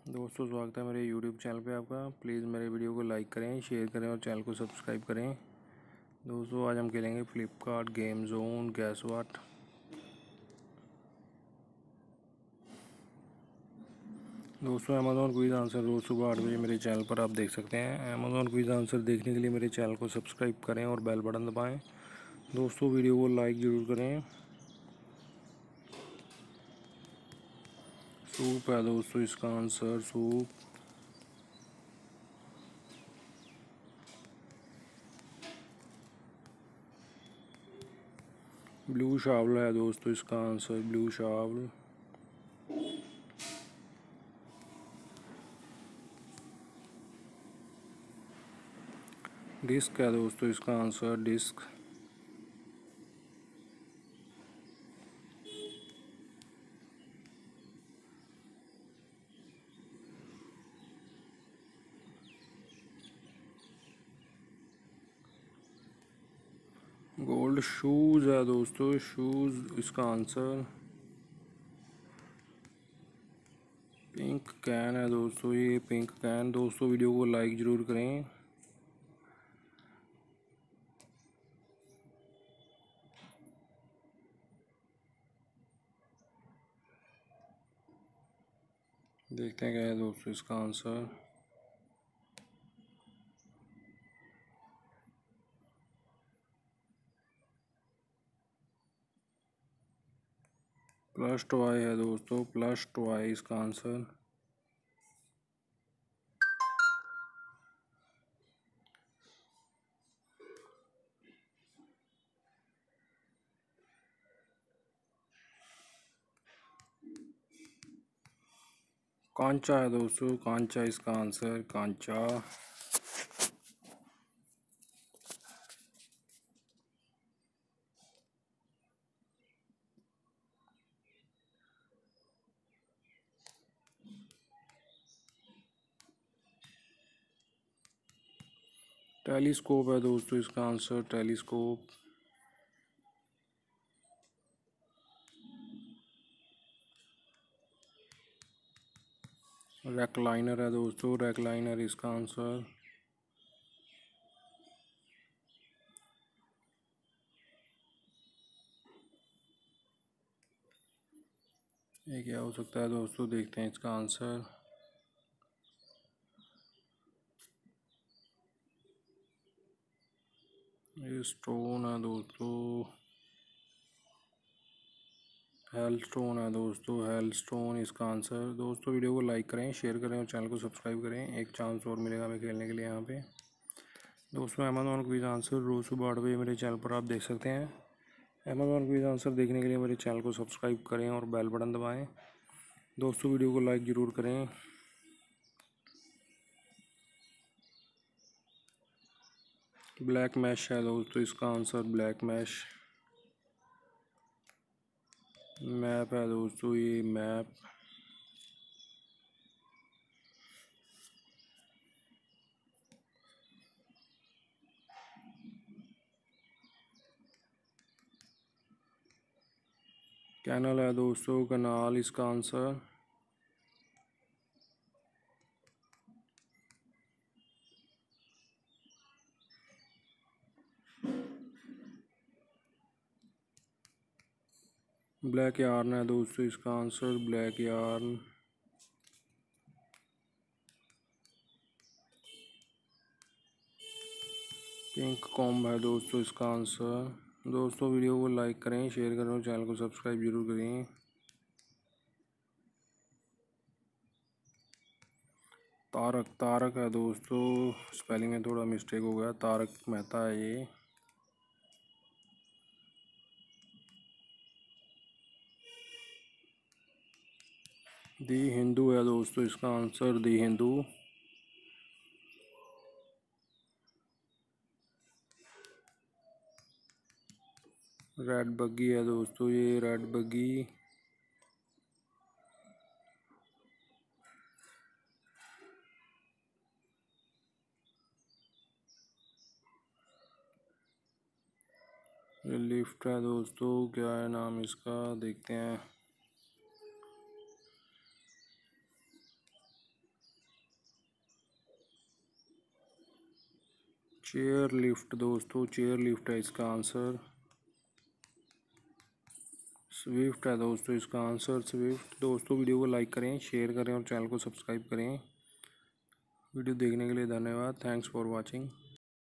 दोस्तों स्वागत है मेरे YouTube चैनल पे आपका। प्लीज़ मेरे वीडियो को लाइक करें, शेयर करें और चैनल को सब्सक्राइब करें। दोस्तों आज हम खेलेंगे Flipkart game zone gas what. दोस्तों अमेज़ॉन क्विज आंसर रोज़ सुबह 8 बजे मेरे चैनल पर आप देख सकते हैं। अमेज़ॉन क्विज आंसर देखने के लिए मेरे चैनल को सब्सक्राइब करें और बेल बटन दबाएँ। दोस्तों वीडियो को लाइक ज़रूर करें। सूप है दोस्तों इसका आंसर, सूप। ब्लू शावल है दोस्तों इसका आंसर, ब्लू शावल। डिस्क है दोस्तों इसका आंसर, डिस्क। गोल्ड शूज़ है दोस्तों, शूज़ इसका आंसर। पिंक कैन है दोस्तों, ये पिंक कैन। दोस्तों वीडियो को लाइक ज़रूर करें। देखते हैं क्या है दोस्तों इसका आंसर। प्लस टॉय है दोस्तों, प्लस टॉय इसका आंसर। कांचा है दोस्तों, कांचा इसका आंसर, कांचा। टेलीस्कोप है दोस्तों इसका आंसर, टेलीस्कोप। रेक्लाइनर है दोस्तों, रेक्लाइनर इसका आंसर। ये क्या हो सकता है दोस्तों, देखते हैं इसका आंसर। ये स्टोन है दोस्तों, हेल स्टोन है दोस्तों, हेल स्टोन इसका आंसर। दोस्तों वीडियो को लाइक करें, शेयर करें और चैनल को सब्सक्राइब करें। एक चांस और मिलेगा हमें खेलने के लिए यहाँ पे। दोस्तों अमेज़ॉन क्विज आंसर रोज़ सुबह 8 बजे मेरे चैनल पर आप देख सकते हैं। अमेज़ॉन क्विज आंसर देखने के लिए मेरे चैनल को सब्सक्राइब करें और बेल बटन दबाएँ। दोस्तों वीडियो को लाइक ज़रूर करें। ब्लैक मैश है दोस्तों इसका आंसर, ब्लैक मैश। मैप है दोस्तों, ये मैप। कैनल है दोस्तों, कनाल इसका आंसर। ब्लैक यार्न है दोस्तों इसका answer, black yarn. Pink comb है दोस्तों इसका आंसर। दोस्तों वीडियो को लाइक करें, शेयर करें और चैनल को सब्सक्राइब जरूर करें। तारक, तारक है दोस्तों, स्पेलिंग में थोड़ा मिस्टेक हो गया, तारक मेहता है ये। दी हिंदू है दोस्तों इसका आंसर, दी हिंदू। रेड बग्गी है दोस्तों, ये रेड बग्गी। ये लिफ्ट है दोस्तों, क्या है नाम इसका, देखते हैं। चेयर लिफ्ट दोस्तों, चेयर लिफ्ट है इसका आंसर। स्विफ्ट है दोस्तों इसका आंसर, स्विफ्ट। दोस्तों वीडियो को लाइक करें, शेयर करें और चैनल को सब्सक्राइब करें। वीडियो देखने के लिए धन्यवाद। Thanks for watching.